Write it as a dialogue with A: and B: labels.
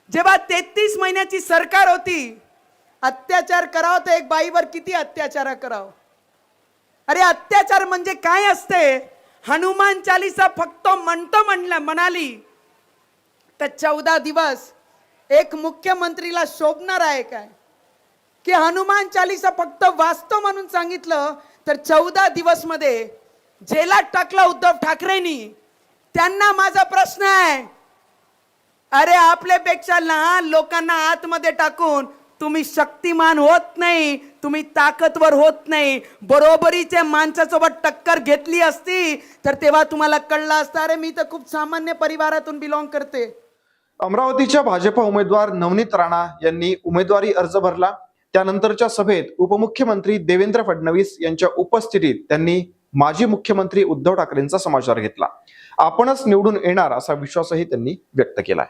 A: जेव्हा 33 महिन्याची सरकार होती, अत्याचार करावं तर एक बाईवर किती अत्याचार करावं. अरे अत्याचार म्हणजे काय असते? हनुमान चालीसा फक्त म्हणाली तर 14 दिवस एक मुख्यमंत्रीला शोभणार आहे काय? की हनुमान चालीसा फक्त वाचतो म्हणून सांगितलं तर 14 दिवस मध्ये जेलात टाकला उद्धव ठाकरेंनी. त्यांना माझा प्रश्न आहे, अरे आपल्यापेक्षा लहान लोकांना आतमध्ये टाकून तुम्ही शक्तिमान होत नाही, तुम्ही ताकदवर होत नाही. बरोबरीच्या माणसासोबत टक्कर घेतली असती तर तेव्हा तुम्हाला कळलं असतं. अरे मी तर खूप सामान्य परिवारातून बिलॉंग करते.
B: अमरावतीच्या भाजपा उमेदवार नवनीत राणा यांनी उमेदवारी अर्ज भरला. त्यानंतरच्या सभेत उपमुख्यमंत्री देवेंद्र फडणवीस यांच्या उपस्थितीत त्यांनी माजी मुख्यमंत्री उद्धव ठाकरेंचा समाचार घेतला. आपणच निवडून येणार असा विश्वासही त्यांनी व्यक्त केला.